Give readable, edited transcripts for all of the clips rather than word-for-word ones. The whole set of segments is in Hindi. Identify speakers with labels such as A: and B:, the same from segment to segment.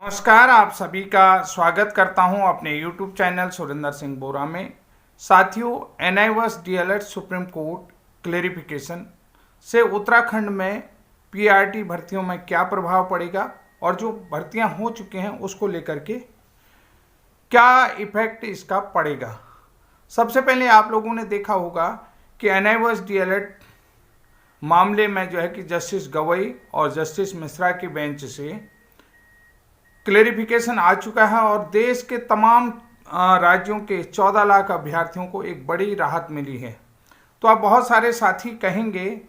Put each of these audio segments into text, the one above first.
A: नमस्कार, आप सभी का स्वागत करता हूं अपने YouTube चैनल सुरेंद्र सिंह बोरा में। साथियों, NIVAS DLED supreme court clarification से उत्तराखंड में PRT भर्तियों में क्या प्रभाव पड़ेगा और जो भर्तियां हो चुकी हैं उसको लेकर के क्या इफेक्ट इसका पड़ेगा। सबसे पहले आप लोगों ने देखा होगा कि NIVAS DLED मामले में जो है कि जस्टिस गवई और जस्टिस मिश्रा की बेंच से क्लेरिफिकेशन आ चुका है और देश के तमाम राज्यों के 14 लाख अभ्यर्थियों को एक बड़ी राहत मिली है। तो आप बहुत सारे साथी कहेंगे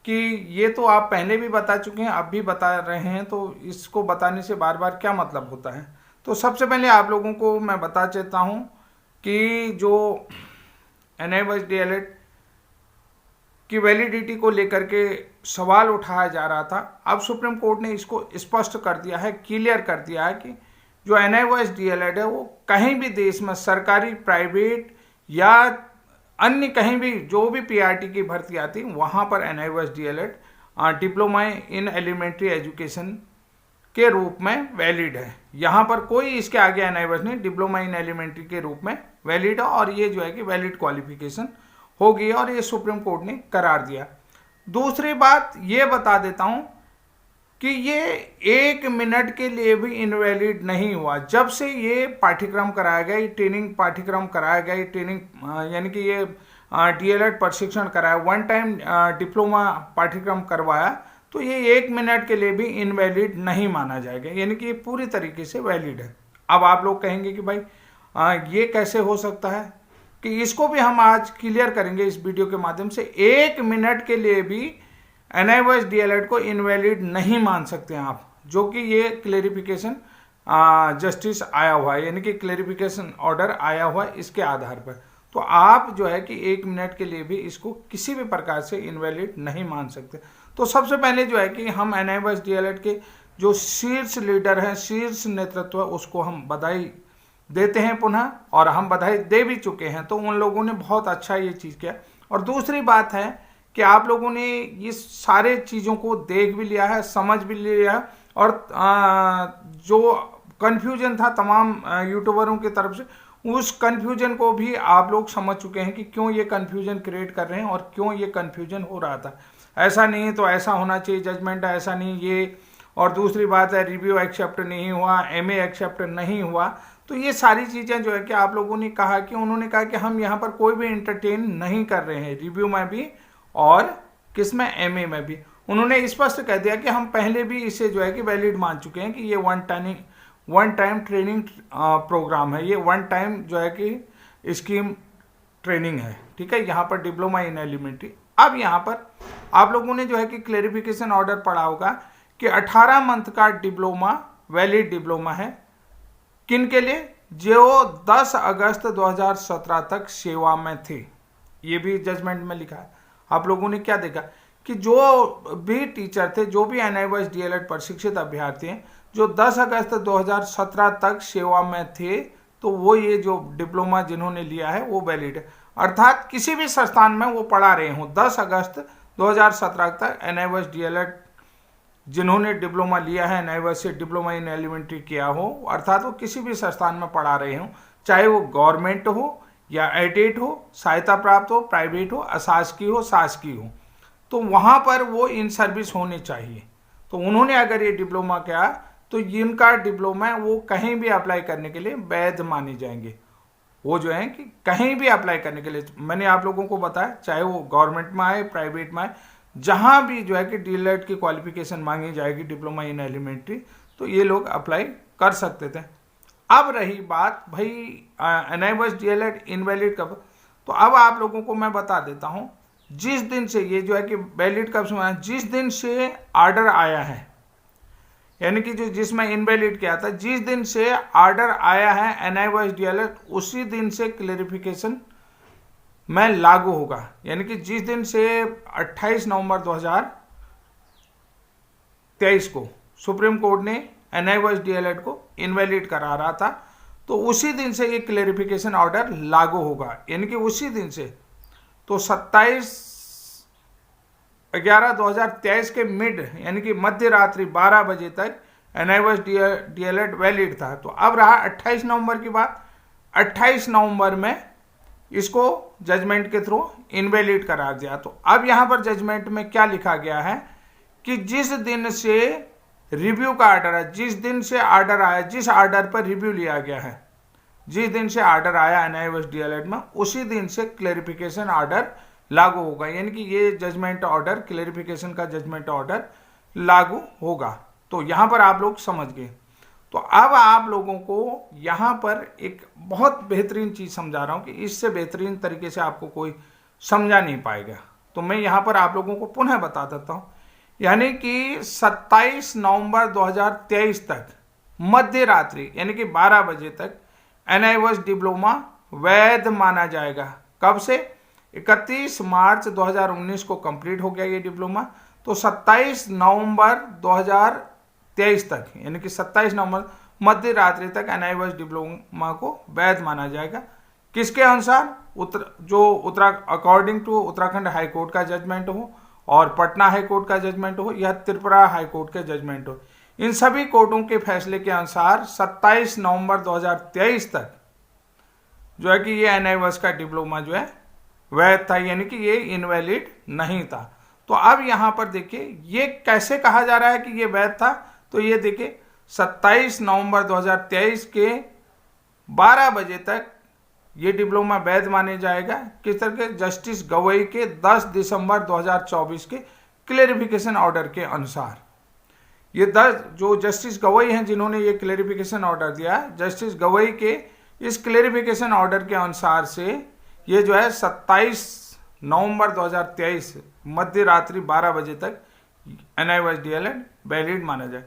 A: कि ये तो आप पहले भी बता चुके हैं, अब भी बता रहे हैं, तो इसको बताने से बार बार क्या मतलब होता है। तो सबसे पहले आप लोगों को मैं बता देता हूँ कि जो NIVAS DLED की वैलिडिटी को लेकर के सवाल उठाया जा रहा था, अब सुप्रीम कोर्ट ने इसको स्पष्ट कर दिया है, क्लियर कर दिया है कि जो NIVAS DLED है वो कहीं भी देश में सरकारी, प्राइवेट या अन्य कहीं भी जो भी PRT की भर्ती आती वहाँ पर NIVAS DLED diploma in elementary education के रूप में वैलिड है। यहाँ पर कोई इसके आगे NIVAS नहीं, डिप्लोमा इन एलिमेंट्री के रूप में वैलिड है और ये जो है कि वैलिड क्वालिफिकेशन होगी और ये सुप्रीम कोर्ट ने करार दिया। दूसरी बात ये बता देता हूं कि ये 1 मिनट के लिए भी इनवैलिड नहीं हुआ। जब से ये पाठ्यक्रम कराया गया, ये ट्रेनिंग पाठ्यक्रम कराया गया, ये ट्रेनिंग यानी कि ये DLED प्रशिक्षण कराया, वन टाइम डिप्लोमा पाठ्यक्रम करवाया, तो ये 1 मिनट के लिए भी इनवैलिड नहीं माना जाएगा, यानी कि ये पूरी तरीके से वैलिड है। अब आप लोग कहेंगे कि भाई ये कैसे हो सकता है, कि इसको भी हम आज क्लियर करेंगे इस वीडियो के माध्यम से। 1 मिनट के लिए भी NIVAS DLED को इनवैलिड नहीं मान सकते हैं आप, जो कि ये क्लेरिफिकेशन जस्टिस आया हुआ है, यानी कि क्लेरिफिकेशन ऑर्डर आया हुआ है इसके आधार पर। तो आप जो है कि 1 मिनट के लिए भी इसको किसी भी प्रकार से इनवैलिड नहीं मान सकते। तो सबसे पहले जो है कि हम NIVAS DLED के जो शीर्ष लीडर हैं, शीर्ष नेतृत्व है, उसको हम बधाई देते हैं पुनः, और हम बधाई दे भी चुके हैं, तो उन लोगों ने बहुत अच्छा ये चीज़ किया। और दूसरी बात है कि आप लोगों ने ये सारे चीज़ों को देख भी लिया है, समझ भी लिया है, और जो कन्फ्यूजन था तमाम यूट्यूबरों की तरफ से, उस कन्फ्यूजन को भी आप लोग समझ चुके हैं कि क्यों ये कन्फ्यूजन क्रिएट कर रहे हैं और क्यों ये कन्फ्यूजन हो रहा था। ऐसा नहीं है तो ऐसा होना चाहिए, जजमेंट ऐसा नहीं ये। और दूसरी बात है रिव्यू एक्सेप्ट नहीं हुआ, MA एक्सेप्ट नहीं हुआ, तो ये सारी चीज़ें जो है कि आप लोगों ने कहा कि उन्होंने कहा कि हम यहाँ पर कोई भी इंटरटेन नहीं कर रहे हैं, रिव्यू में भी और किस में, MA में भी। उन्होंने स्पष्ट कह दिया कि हम पहले भी इसे जो है कि वैलिड मान चुके हैं कि ये वन टाइम ट्रेनिंग प्रोग्राम है, ये वन टाइम जो है कि स्कीम ट्रेनिंग है, ठीक है, यहाँ पर डिप्लोमा इन एलिमेंट्री। अब यहाँ पर आप लोगों ने जो है कि क्लेरिफिकेशन ऑर्डर पढ़ा होगा कि 18 मंथ का डिप्लोमा वैलिड डिप्लोमा है, किन के लिए, जो 10 अगस्त 2017 तक सेवा में थे। ये भी जजमेंट में लिखा है। आप लोगों ने क्या देखा कि जो भी टीचर थे, जो भी NIVAS DLED प्रशिक्षित अभ्यर्थी हैं, जो 10 अगस्त 2017 तक सेवा में थे, तो वो ये जो डिप्लोमा जिन्होंने लिया है वो वैलिड है। अर्थात किसी भी संस्थान में वो पढ़ा रहे हों 10 अगस्त 2017 तक NIVAS DLED जिन्होंने डिप्लोमा लिया है, NIVAS से डिप्लोमा इन एलिमेंट्री किया हो, अर्थात वो किसी भी संस्थान में पढ़ा रहे हों, चाहे वो गवर्नमेंट हो या एडेड हो, सहायता प्राप्त हो, प्राइवेट हो, अशासकीय हो, शासकीय हो, तो वहाँ पर वो इन सर्विस होने चाहिए। तो उन्होंने अगर ये डिप्लोमा किया तो जिनका डिप्लोमा है वो कहीं भी अप्लाई करने के लिए वैध माने जाएंगे। वो जो है कि कहीं भी अप्लाई करने के लिए, मैंने आप लोगों को बताया, चाहे वो गवर्नमेंट में आए, प्राइवेट में आए, जहाँ भी जो है कि DLED की क्वालिफिकेशन मांगी जाएगी, डिप्लोमा इन एलिमेंट्री, तो ये लोग अप्लाई कर सकते थे। अब रही बात भाई NIVAS DLED इनवैलिड कब, तो अब आप लोगों को मैं बता देता हूँ, जिस दिन से ये जो है कि वैलिड कब से, जिस दिन से आर्डर आया है, यानी कि जो जिसमें इनवैलिड किया था, जिस दिन से आर्डर आया है NIVAS DLED, उसी दिन से क्लेरिफिकेशन में लागू होगा। यानी कि जिस दिन से 28 नवंबर 2023 को सुप्रीम कोर्ट ने NIVAS DLED को इनवैलिड करा रहा था, तो उसी दिन से ये क्लेरिफिकेशन ऑर्डर लागू होगा, यानी कि उसी दिन से। तो 27/11/2023 के मिड यानी कि मध्य रात्रि 12 बजे तक NIOS DLED वैलिड था। तो अब रहा 28 नवंबर की बात। 28 नवंबर में इसको जजमेंट के थ्रू इनवैलिड करार दिया। तो अब यहाँ पर जजमेंट में क्या लिखा गया है कि जिस दिन से रिव्यू का ऑर्डर है, जिस दिन से ऑर्डर आया, जिस ऑर्डर पर रिव्यू लिया गया है, जिस दिन से ऑर्डर आया NIOS DLED में, उसी दिन से क्लेरिफिकेशन ऑर्डर लागू होगा। यानी कि ये जजमेंट ऑर्डर, क्लेरिफिकेशन का जजमेंट ऑर्डर लागू होगा। तो यहाँ पर आप लोग समझ गए। तो अब आप लोगों को यहाँ पर एक बहुत बेहतरीन चीज़ समझा रहा हूँ कि इससे बेहतरीन तरीके से आपको कोई समझा नहीं पाएगा। तो मैं यहाँ पर आप लोगों को पुनः बता देता हूँ। यानी कि 27 नवंबर 2023 तक मध्य रात्रि यानी कि 12 बजे तक NIOS डिप्लोमा वैध माना जाएगा। कब से? 31 मार्च 2019 को कंप्लीट हो गया ये डिप्लोमा। तो 27 नवंबर 2023 तक यानी कि 27 नवंबर मध्य रात्रि तक NIOS डिप्लोमा को वैध माना जाएगा। किसके अनुसार? According to Uttarakhand high court का जजमेंट हो और पटना हाई कोर्ट का जजमेंट हो या त्रिपुरा हाई कोर्ट का जजमेंट हो, इन सभी कोर्टों के फैसले के अनुसार 27 नवंबर 2023 तक जो है कि ये NIOS का डिप्लोमा जो है वैध था, यानी कि ये इनवैलिड नहीं था। तो अब यहाँ पर देखिए ये कैसे कहा जा रहा है कि ये वैध था। तो ये देखिए 27 नवंबर 2023 के 12 बजे तक ये डिप्लोमा वैध माने जाएगा। किस तरह के? जस्टिस गवई के 10 दिसंबर 2024 के क्लेरिफिकेशन ऑर्डर के अनुसार। ये 10 जो जस्टिस गवई हैं जिन्होंने ये क्लेरिफिकेशन ऑर्डर दिया, जस्टिस गवई के इस क्लेरिफिकेशन ऑर्डर के अनुसार से ये जो है 27 नवंबर 2023 मध्य रात्रि 12 बजे तक NIOS DLED वैलिड माना जाए।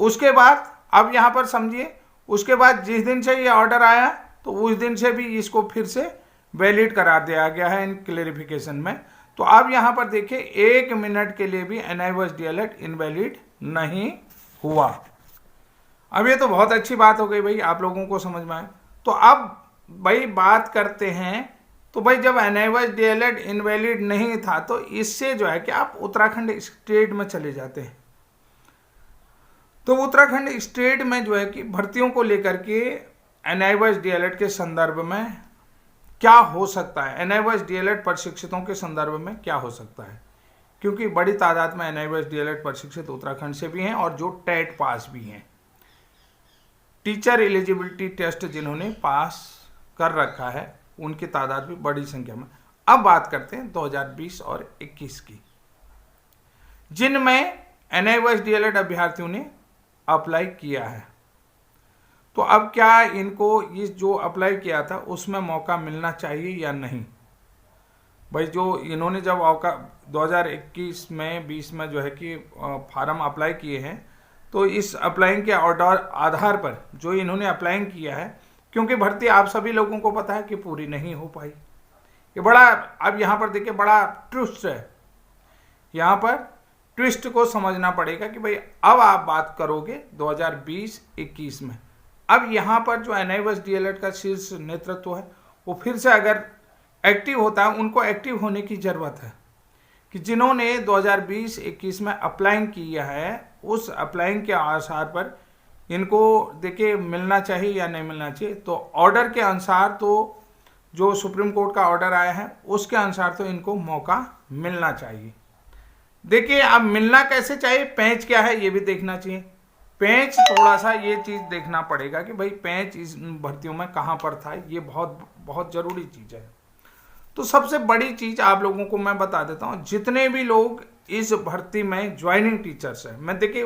A: उसके बाद अब यहाँ पर समझिए, उसके बाद जिस दिन से ये ऑर्डर आया तो उस दिन से भी इसको फिर से वैलिड करार दिया गया है इन क्लेरिफिकेशन में। तो अब यहाँ पर देखिए 1 मिनट के लिए भी NIOS DLED इनवैलिड नहीं हुआ। अब ये तो बहुत अच्छी बात हो गई भाई, आप लोगों को समझ में आए। तो अब भाई बात करते हैं, तो भाई जब NIOS DLED इनवैलिड नहीं था तो इससे जो है कि आप उत्तराखंड स्टेट में चले जाते हैं। तो उत्तराखंड स्टेट में जो है कि भर्तियों को लेकर के NIOS DLED के संदर्भ में क्या हो सकता है, NIOS DLED प्रशिक्षितों के संदर्भ में क्या हो सकता है, क्योंकि बड़ी तादाद में NIOS DLED प्रशिक्षित उत्तराखंड से भी हैं और जो टेट पास भी हैं, टीचर एलिजिबिलिटी टेस्ट जिन्होंने पास कर रखा है, उनकी तादाद भी बड़ी संख्या में। अब बात करते हैं 2020 और 21 की, जिनमें NIOS DLED अभ्यर्थियों ने अप्लाई किया है। तो अब क्या इनको इस जो अप्लाई किया था उसमें मौका मिलना चाहिए या नहीं? भाई जो इन्होंने जब 2021 में 20 में जो है कि फार्म अप्लाई किए हैं, तो इस अप्लाइंग के ऑर्डर आधार पर जो इन्होंने अप्लाइंग किया है, क्योंकि भर्ती आप सभी लोगों को पता है कि पूरी नहीं हो पाई। ये बड़ा, अब यहाँ पर देखिए बड़ा ट्विस्ट है, यहाँ पर ट्विस्ट को समझना पड़ेगा कि भाई अब आप बात करोगे 2020-21 में। अब यहाँ पर जो NIOS DLED का शीर्ष नेतृत्व है वो फिर से अगर एक्टिव होता है, उनको एक्टिव होने की ज़रूरत है कि जिन्होंने 2020-21 में अप्लाइंग किया है, उस अप्लाइंग के आधार पर इनको देखिए मिलना चाहिए या नहीं मिलना चाहिए। तो ऑर्डर के अनुसार, तो जो सुप्रीम कोर्ट का ऑर्डर आया है उसके अनुसार तो इनको मौका मिलना चाहिए। देखिए अब मिलना कैसे चाहिए, पेंच क्या है ये भी देखना चाहिए। पेंच थोड़ा सा ये चीज़ देखना पड़ेगा कि भाई पेंच इस भर्तियों में कहाँ पर था, ये बहुत बहुत ज़रूरी चीज़ है। तो सबसे बड़ी चीज़ आप लोगों को मैं बता देता हूँ, जितने भी लोग इस भर्ती में ज्वाइनिंग टीचर्स हैं, मैं देखिए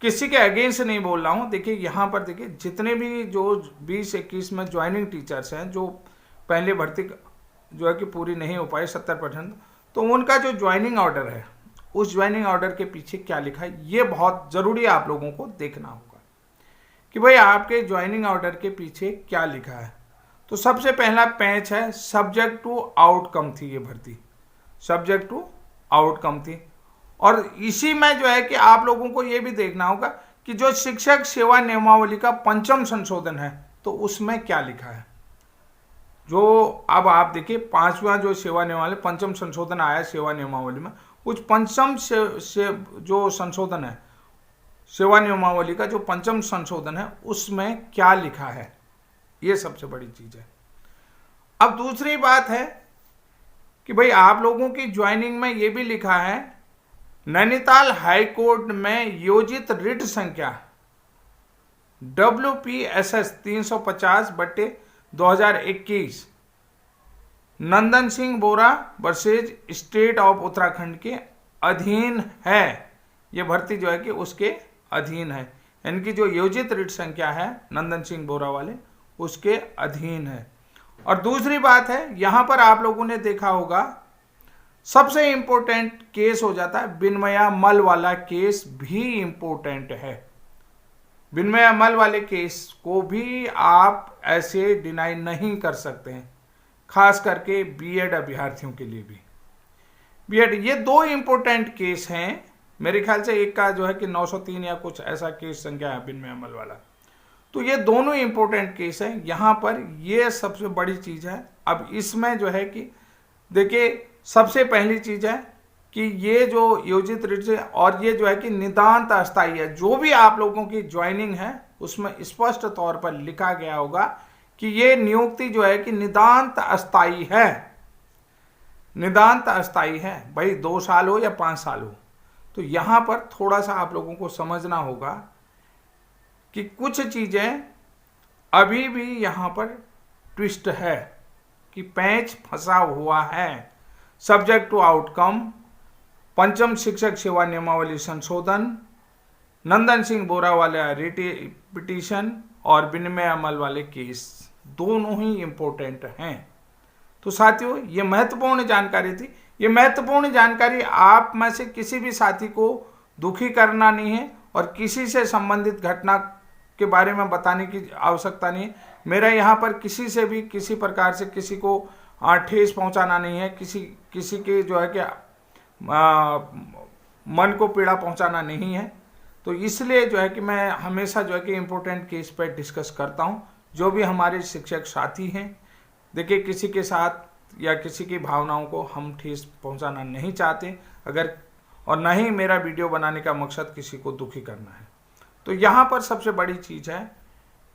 A: किसी के अगेंस्ट नहीं बोल रहा हूँ। देखिए यहाँ पर देखिए जितने भी जो 20-21 में ज्वाइनिंग टीचर्स हैं, जो पहले भर्ती जो है कि पूरी नहीं हो पाई 70%, तो उनका जो ज्वाइनिंग ऑर्डर है, उस ज्वाइनिंग ऑर्डर के पीछे क्या लिखा है ये बहुत ज़रूरी आप लोगों को देखना होगा कि भाई आपके ज्वाइनिंग ऑर्डर के पीछे क्या लिखा है। तो सबसे पहला पैच है सब्जेक्ट टू आउटकम थी, ये भर्ती सब्जेक्ट टू आउटकम थी। और इसी में जो है कि आप लोगों को ये भी देखना होगा कि जो शिक्षक सेवा नियमावली का 5वां संशोधन है, तो उसमें क्या लिखा है। जो अब आप देखिए 5वां जो सेवा नियमावली 5वां संशोधन आया सेवा नियमावली में, उस 5वां से जो संशोधन है सेवा नियमावली का जो 5वां संशोधन है उसमें क्या लिखा है, ये सबसे बड़ी चीज है। अब दूसरी बात है कि भाई आप लोगों की ज्वाइनिंग में ये भी लिखा है, नैनीताल हाई कोर्ट में योजित रिट संख्या WPSS 350/2021 Nandan Singh Bora versus state of Uttarakhand के अधीन है। ये भर्ती जो है कि उसके अधीन है, यानी कि जो योजित रिट संख्या है नंदन सिंह बोरा वाले उसके अधीन है। और दूसरी बात है, यहां पर आप लोगों ने देखा होगा सबसे इंपॉर्टेंट केस हो जाता है बिनमया मल वाला केस भी इंपॉर्टेंट है। बिनमया मल वाले केस को भी आप ऐसे डिनाई नहीं कर सकते हैं, खास करके बीएड अभ्यर्थियों के लिए भी। बीएड ये 2 इंपॉर्टेंट केस हैं, मेरे ख्याल से एक का जो है कि 903 या कुछ ऐसा केस संख्या है बिनमया मल वाला, तो ये दोनों इंपॉर्टेंट केस हैं। यहां पर ये सबसे बड़ी चीज है। अब इसमें जो है कि देखिए सबसे पहली चीज है कि ये जो योजित रिट से और ये जो है कि निदांत अस्थायी है, जो भी आप लोगों की ज्वाइनिंग है उसमें स्पष्ट तौर पर लिखा गया होगा कि ये नियुक्ति जो है कि निदांत अस्थायी है। निदांत अस्थायी है, भाई 2 साल हो या 5 साल हो। तो यहां पर थोड़ा सा आप लोगों को समझना होगा कि कुछ चीजें अभी भी यहां पर ट्विस्ट है कि पैंच फंसा हुआ है। सब्जेक्ट टू आउटकम, 5म शिक्षक सेवा नियमावली संशोधन, नंदन सिंह बोरा वाला पिटीशन और विनिमय अमल वाले केस दोनों ही इंपॉर्टेंट हैं। तो साथियों ये महत्वपूर्ण जानकारी थी। ये महत्वपूर्ण जानकारी आप में से किसी भी साथी को दुखी करना नहीं है और किसी से संबंधित घटना के बारे में बताने की आवश्यकता नहीं है। मेरा यहाँ पर किसी से भी किसी प्रकार से किसी को ठेस पहुंचाना नहीं है, किसी के जो है कि मन को पीड़ा पहुंचाना नहीं है। तो इसलिए जो है कि मैं हमेशा जो है कि इम्पोर्टेंट केस पर डिस्कस करता हूं। जो भी हमारे शिक्षक साथी हैं, देखिए किसी के साथ या किसी की भावनाओं को हम ठेस पहुंचाना नहीं चाहते, अगर और न ही मेरा वीडियो बनाने का मकसद किसी को दुखी करना है। तो यहाँ पर सबसे बड़ी चीज़ है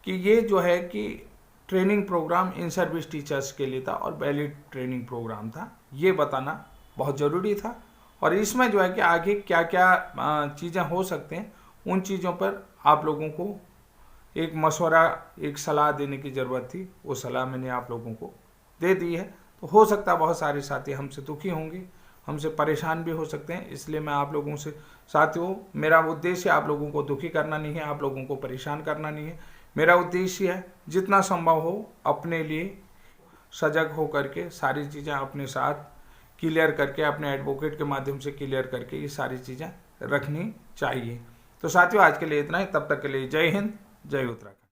A: कि ये जो है कि training programme in service teachers के लिए था और वैलिड ट्रेनिंग प्रोग्राम था, ये बताना बहुत ज़रूरी था। और इसमें जो है कि आगे क्या क्या चीज़ें हो सकते हैं उन चीज़ों पर आप लोगों को एक मशवरा, एक सलाह देने की ज़रूरत थी। वो सलाह मैंने आप लोगों को दे दी है। तो हो सकता है बहुत सारे साथी हमसे दुखी होंगे, हमसे परेशान भी हो सकते हैं। इसलिए मैं आप लोगों से, साथियों मेरा उद्देश्य आप लोगों को दुखी करना नहीं है, आप लोगों को परेशान करना नहीं है। मेरा उद्देश्य है जितना संभव हो अपने लिए सजग हो करके सारी चीज़ें अपने साथ क्लियर करके, अपने एडवोकेट के माध्यम से क्लियर करके ये सारी चीज़ें रखनी चाहिए। तो साथियों आज के लिए इतना ही, तब तक के लिए जय हिंद, जय उत्तराखंड।